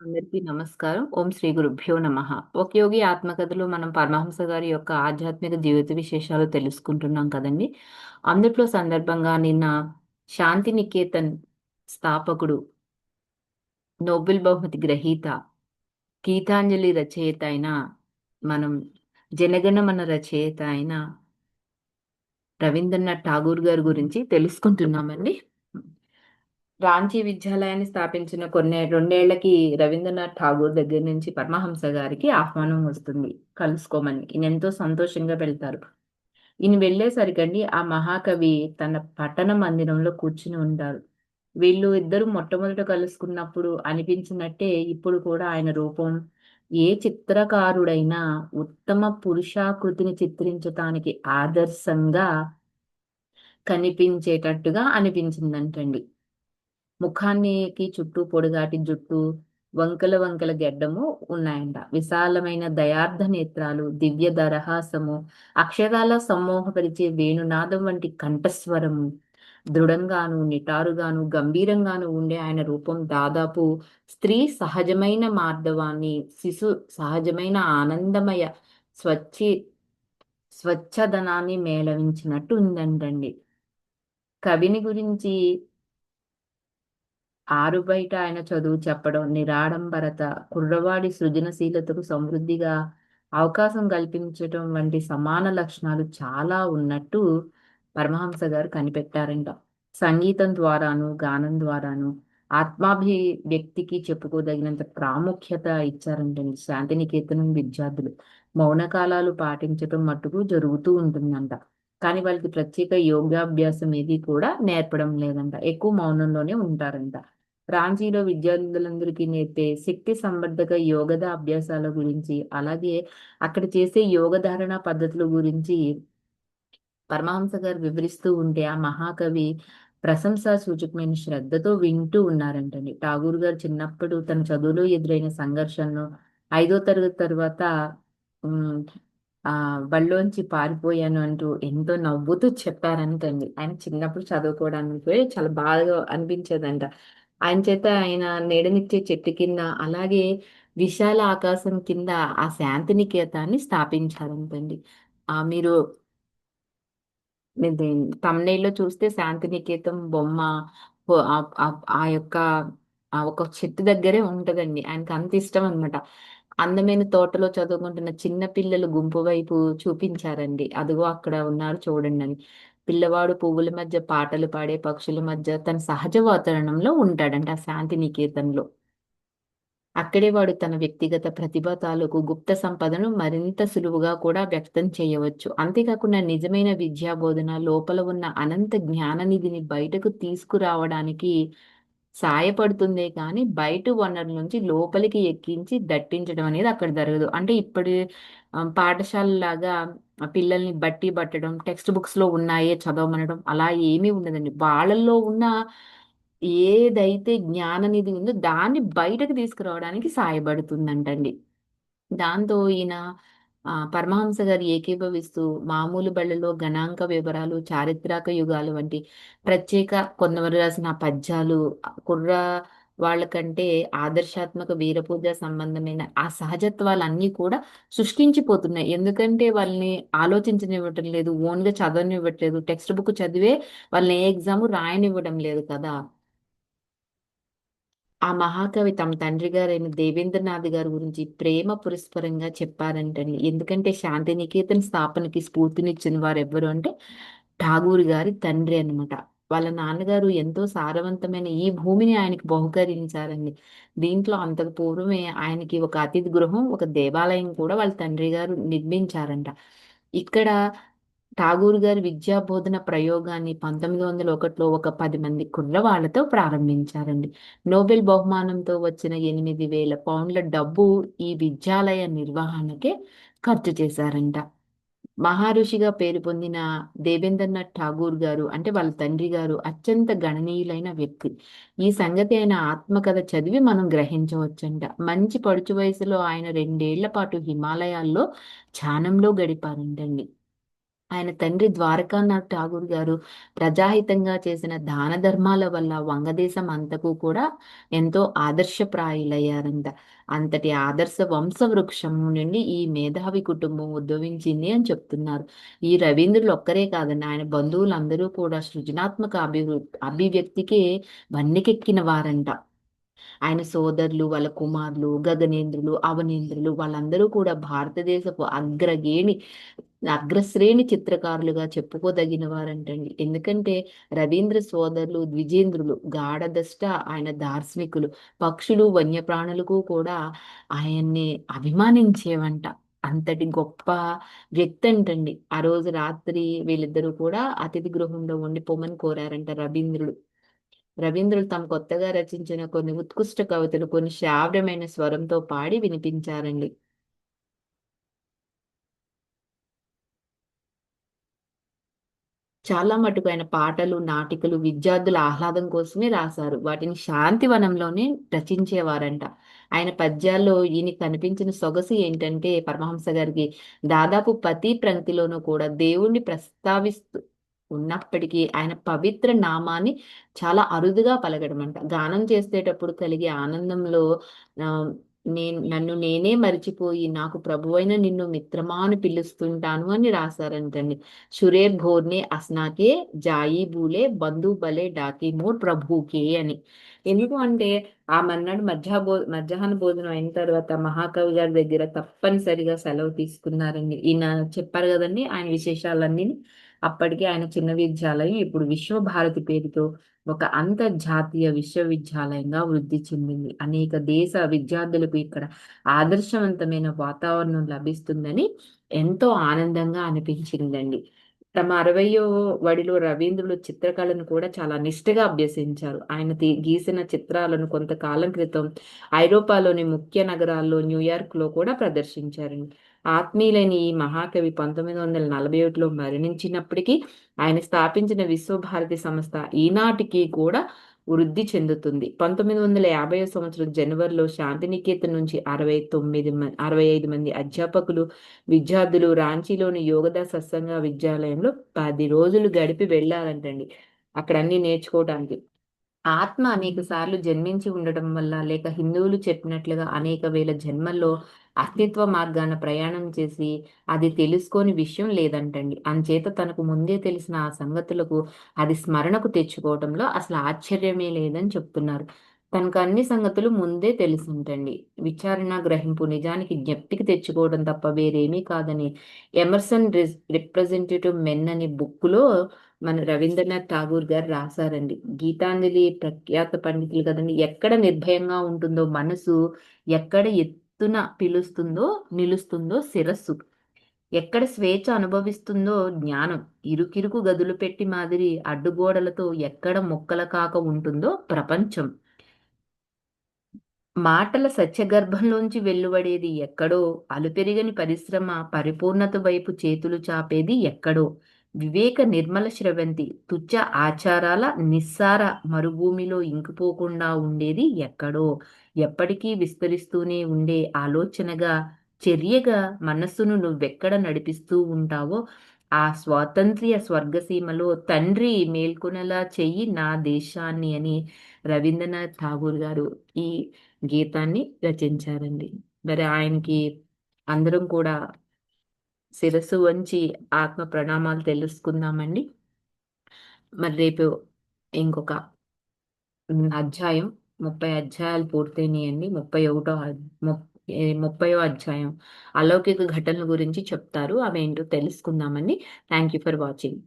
అందరికీ నమస్కారం. ఓం శ్రీ గురుభ్యో నమః. ఒక యోగి ఆత్మకథలో మనం పరమహంస గారి యొక్క ఆధ్యాత్మిక జీవిత విశేషాలు తెలుసుకుంటున్నాం కదండీ! అందుట్లో సందర్భంగా నిన్న శాంతి నికేతన్ స్థాపకుడు, నోబెల్ బహుమతి గ్రహీత, గీతాంజలి రచయిత అయిన మనం జనగణమన రచయిత అయిన రవీంద్రనాథ్ ఠాగూర్ గారి గురించి తెలుసుకుంటున్నామండి. రాంచీ విద్యాలయాన్ని స్థాపించిన రెండేళ్లకి రవీంద్రనాథ్ ఠాగూర్ దగ్గర నుంచి పరమహంస గారికి ఆహ్వానం వస్తుంది కలుసుకోమని. ఈయన ఎంతో సంతోషంగా వెళ్తారు. ఈయన వెళ్ళేసరికండి ఆ మహాకవి తన పట్టణ మందిరంలో కూర్చుని ఉంటారు. వీళ్ళు ఇద్దరు మొట్టమొదట కలుసుకున్నప్పుడు అనిపించినట్టే ఇప్పుడు కూడా ఆయన రూపం ఏ చిత్రకారుడైనా ఉత్తమ పురుషాకృతిని చిత్రించటానికి ఆదర్శంగా కనిపించేటట్టుగా అనిపించిందంటండి. ముఖానికి చుట్టూ పొడుగాటి జుట్టు, వంకల వంకల గెడ్డము ఉన్నాయంట. విశాలమైన దయార్ధ నేత్రాలు, దివ్య దరహాసము, అక్షరాల సమ్మోహపరిచే వేణునాదం వంటి కంఠస్వరము, దృఢంగాను, నిటారుగాను, గంభీరంగాను ఉండే ఆయన రూపం దాదాపు స్త్రీ సహజమైన మార్దవాన్ని, శిశు సహజమైన ఆనందమయ స్వచ్చి స్వచ్ఛదనాన్ని మేళవించినట్టు ఉందంటండి. కవిని గురించి ఆరుబయట ఆయన చదువు చెప్పడం, నిరాడంబరత, కుర్రవాడి సృజనశీలతకు సమృద్ధిగా అవకాశం కల్పించటం వంటి సమాన లక్షణాలు చాలా ఉన్నట్టు పరమహంస గారు కనిపెట్టారంట. సంగీతం ద్వారాను, గానం ద్వారాను వ్యక్తికి చెప్పుకోదగినంత ప్రాముఖ్యత ఇచ్చారంటండి శాంతినికేతనం విద్యార్థులు. మౌనకాలాలు పాటించటం మట్టుకు జరుగుతూ ఉంటుందంట. కానీ వాళ్ళకి ప్రత్యేక యోగాభ్యాసం ఏది కూడా నేర్పడం లేదంట. ఎక్కువ మౌనంలోనే ఉంటారంట. రాంచీలో విద్యార్థులందరికీ నేర్పే శక్తి సంవర్ధక యోగద అభ్యాసాల గురించి, అలాగే అక్కడ చేసే యోగ ధారణ పద్ధతుల గురించి పరమహంస గారు వివరిస్తూ ఉంటే ఆ మహాకవి ప్రశంసా సూచకమైన శ్రద్ధతో వింటూ ఉన్నారంటండి. ఠాగూర్ గారు చిన్నప్పుడు తన చదువులో ఎదురైన సంఘర్షణను 5వ తరగతి తర్వాత ఉమ్, బళ్ళోంచి పారిపోయాను అంటూ ఎంతో నవ్వుతూ చెప్పారంటండి. ఆయన చిన్నప్పుడు చదువుకోవడానికి పోయి చాలా బాగా అనిపించేదంట. ఆయన చేత ఆయన నీడనిచ్చే చెట్టు కింద, అలాగే విశాల ఆకాశం కింద ఆ శాంతినికేతాన్ని స్థాపించారంటండి. మీరు ఇది తమ్నైల్లో చూస్తే శాంతినికేతం బొమ్మ ఆ యొక్క ఆ ఒక చెట్టు దగ్గరే ఉంటదండి. ఆయనకి అంత ఇష్టం అనమాట. అందమైన తోటలో చదువుకుంటున్న చిన్న పిల్లలు గుంపు వైపు చూపించారండి. అదిగో అక్కడ ఉన్నారు చూడండి అని. పిల్లవాడు పువ్వుల మధ్య పాటలు పాడే పక్షుల మధ్య తన సహజ వాతావరణంలో ఉంటాడంట ఆ శాంతినికేతన్‌లో. అక్కడే వాడు తన వ్యక్తిగత ప్రతిభ తాలూకు గుప్త సంపదను మరింత సులువుగా కూడా వ్యక్తం చేయవచ్చు. అంతేకాకుండా నిజమైన విద్యా బోధన లోపల ఉన్న అనంత జ్ఞాననిధిని బయటకు తీసుకురావడానికి సాయపడుతుందే కానీ బయట వనరుల నుంచి లోపలికి ఎక్కించి దట్టించడం అనేది అక్కడ జరగదు. అంటే ఇప్పుడు పాఠశాలలాగా పిల్లల్ని బట్టి పట్టడం, టెక్స్ట్ బుక్స్ లో ఉన్నాయే చదవమనడం అలా ఏమీ ఉండదండి. వాళ్ళల్లో ఉన్న ఏదైతే జ్ఞాననిధి ఉందో దాన్ని బయటకు తీసుకురావడానికి సాయపడుతుందంటండి. దాంతో ఈయన పరమహంస గారు ఏకీభవిస్తూ మామూలు బళ్ళలో గణాంక వివరాలు, చారిత్రక యుగాలు వంటి ప్రత్యేక కొందరు రాసిన పద్యాలు కుర్ర వాళ్ళకంటే ఆదర్శాత్మక వీరపూజ సంబంధమైన ఆ సహజత్వాలన్నీ కూడా సృష్టించిపోతున్నాయి. ఎందుకంటే వాళ్ళని ఆలోచించనివ్వటం లేదు, ఓన్‌గా చదవనివ్వట్లేదు. టెక్స్ట్ బుక్ చదివే వాళ్ళని ఏ ఎగ్జామ్ రాయనివ్వడం లేదు కదా! ఆ మహాకవి తమ తండ్రి గారైన దేవేంద్రనాథ్ గారి గురించి ప్రేమ పురస్పరంగా చెప్పారంటండి. ఎందుకంటే శాంతినికేతన్ స్థాపనకి స్ఫూర్తినిచ్చిన వారెవ్వరు అంటే ఠాగూర్ గారి తండ్రి అన్నమాట. వాళ్ళ నాన్నగారు ఎంతో సారవంతమైన ఈ భూమిని ఆయనకి బహూకరించారండి. దీంట్లో అంతకు పూర్వమే ఆయనకి ఒక అతిథి గృహం, ఒక దేవాలయం కూడా వాళ్ళ తండ్రి గారు నిర్మించారంట. ఇక్కడ ఠాగూర్ గారి విద్యా బోధన ప్రయోగాన్ని 1901లో ఒక 10 మంది కుర్రవాళ్లతో ప్రారంభించారండి. నోబెల్ బహుమానంతో వచ్చిన 8,000 పౌండ్ల డబ్బు ఈ విద్యాలయ నిర్వహణకే ఖర్చు చేశారంట. మహర్షిగా పేరు పొందిన దేవేంద్రనాథ్ ఠాగూర్ గారు అంటే వాళ్ళ తండ్రి గారు అత్యంత గణనీయులైన వ్యక్తి. ఈ సంగతి ఆయన ఆత్మకథ చదివి మనం గ్రహించవచ్చంట. మంచి పడుచు వయసులో ఆయన 2 ఏళ్ల పాటు హిమాలయాల్లో ధ్యానంలో గడిపారంటండి. ఆయన తండ్రి ద్వారకానాథ్ ఠాగూర్ గారు ప్రజాహితంగా చేసిన దాన ధర్మాల వల్ల వంగదేశం అంతకు కూడా ఎంతో ఆదర్శప్రాయులయ్యారంట. అంతటి ఆదర్శ వంశవృక్షము నుండి ఈ మేధావి కుటుంబం ఉద్భవించింది అని చెప్తున్నారు. ఈ రవీంద్రులు ఒక్కరే కాదండి, ఆయన బంధువులందరూ కూడా సృజనాత్మక అభివ్యక్తికి వన్నెకెక్కిన వారంట. ఆయన సోదరులు, వాళ్ళ కుమారులు, గగనేంద్రులు, అవనేంద్రులు వాళ్ళందరూ కూడా భారతదేశపు అగ్రశ్రేణి చిత్రకారులుగా చెప్పుకోదగిన వారంటండి. ఎందుకంటే రవీంద్ర సోదరులు ద్విజేంద్రులు గాఢదష్ట, ఆయన దార్శనికులు, పక్షులు వన్యప్రాణులకు కూడా ఆయన్ని అభిమానించేవంట. అంతటి గొప్ప వ్యక్తి అంటండి. ఆ రోజు రాత్రి వీళ్ళిద్దరూ కూడా అతిథి గృహంలో ఉండిపోమని కోరారంట రవీంద్రుడు. రవీంద్రులు తాము కొత్తగా రచించిన కొన్ని ఉత్కృష్ట కవితలు కొన్ని శ్రావ్యమైన స్వరంతో పాడి వినిపించారండి. చాలా మటుకు ఆయన పాటలు, నాటికలు విద్యార్థుల ఆహ్లాదం కోసమే రాశారు. వాటిని శాంతివనంలోనే రచించేవారంట. ఆయన పద్యాల్లో ఈయన కనిపించిన సొగసు ఏంటంటే పరమహంస గారికి దాదాపు ప్రతి పంక్తిలోనూ కూడా దేవుణ్ణి ప్రస్తావిస్తూ ఉన్నప్పటికీ ఆయన పవిత్ర నామాన్ని చాలా అరుదుగా పలకడమంట. గానం చేసేటప్పుడు కలిగే ఆనందంలో ఆ, నన్ను నేనే మరిచిపోయి నాకు ప్రభువైన నిన్ను మిత్రమా అని పిలుస్తుంటాను అని రాశారంటండి. షురేర్ ఘోర్నే అస్నాకే జాయి బూలే బంధు బలే డాకి మోర్ ప్రభుకే అని. ఎందుకు అంటే ఆ మర్నాడు మధ్యాహ్న భోజనం అయిన తర్వాత మహాకవి గారి దగ్గర తప్పనిసరిగా సెలవు తీసుకున్నారండి. ఈయన చెప్పారు కదండి ఆయన విశేషాలన్నీ. అప్పటికే ఆయన చిన్న విద్యాలయం ఇప్పుడు విశ్వభారతి పేరుతో ఒక అంతర్జాతీయ విశ్వవిద్యాలయంగా వృద్ధి చెందింది. అనేక దేశ విద్యార్థులకు ఇక్కడ ఆదర్శవంతమైన వాతావరణం లభిస్తుందని ఎంతో ఆనందంగా అనిపించిందండి. తమ 60వ వడిలో రవీంద్రులు చిత్రకళను కూడా చాలా నిష్ఠగా అభ్యసించారు. ఆయన గీసిన చిత్రాలను కొంతకాలం క్రితం ఐరోపాలోని ముఖ్య నగరాల్లో న్యూయార్క్ లో కూడా ప్రదర్శించారండి. ఆత్మీయులైన ఈ మహాకవి 1941లో మరణించినప్పటికీ ఆయన స్థాపించిన విశ్వభారతి సంస్థ ఈనాటికి కూడా వృద్ధి చెందుతుంది. 1950 సంవత్సరం జనవరిలో శాంతినికేతన్ నుంచి 65 మంది అధ్యాపకులు, విద్యార్థులు రాంచీలోని యోగదా సత్సంగ విద్యాలయంలో 10 రోజులు గడిపి వెళ్ళారంటండి అక్కడ అన్ని నేర్చుకోవడానికి. ఆత్మ అనేక సార్లు జన్మించి ఉండటం వల్ల లేక హిందువులు చెప్పినట్లుగా అనేక వేల జన్మల్లో అస్తిత్వ మార్గాన ప్రయాణం చేసి అది తెలుసుకోని విషయం లేదంటండి. అంచేత తనకు ముందే తెలిసిన ఆ సంగతులకు అది స్మరణకు తెచ్చుకోవడంలో అసలు ఆశ్చర్యమే లేదని చెప్తున్నారు. తనకు అన్ని సంగతులు ముందే తెలుసుంటండి. విచారణ గ్రహింపు నిజానికి జ్ఞప్తికి తెచ్చుకోవడం తప్ప వేరేమీ కాదని ఎమర్సన్ రిప్రజెంటేటివ్ మెన్ అనే బుక్కులో మన రవీంద్రనాథ్ ఠాగూర్ గారు రాశారండి. గీతాంజలి ప్రఖ్యాత పండితులు కదండి. ఎక్కడ నిర్భయంగా ఉంటుందో మనసు, ఎక్కడ ఎత్తున పిలుస్తుందో నిలుస్తుందో శిరస్సు, ఎక్కడ స్వేచ్ఛ అనుభవిస్తుందో జ్ఞానం, ఇరుకిరుకు గదులు పెట్టి మాదిరి అడ్డుగోడలతో ఎక్కడ మొక్కల కాక ఉంటుందో ప్రపంచం, మాటల సత్యగర్భంలోంచి వెలువడేది ఎక్కడో, అలుపెరగని పరిశ్రమ పరిపూర్ణత వైపు చేతులు చాపేది ఎక్కడో, వివేక నిర్మల స్రవంతి తుచ్చ ఆచారాల నిస్సార మరుభూమిలో ఇంకిపోకుండా ఉండేది ఎక్కడో, ఎప్పటికీ విస్తరిస్తూనే ఉండే ఆలోచనగా, చర్యగా మనస్సును నువ్వెక్కడ నడిపిస్తూ ఉంటావో ఆ స్వాతంత్ర్య స్వర్గసీమలో తండ్రి మేల్కొనలా చెయ్యి నా దేశాన్ని అని రవీంద్రనాథ్ ఠాగూర్ గారు ఈ గీతాన్ని రచించారండి. మరి ఆయనకి అందరం కూడా శిరస్సు వంచి ఆత్మ ప్రణామాలు తెలుసుకుందామండి. మరి రేపు ఇంకొక అధ్యాయం 30 అధ్యాయాలు పూర్తయినాయండి. 30వ అధ్యాయం అలౌకిక ఘటనల గురించి చెప్తారు. అవేంటో తెలుసుకుందామండి. Thank you for watching.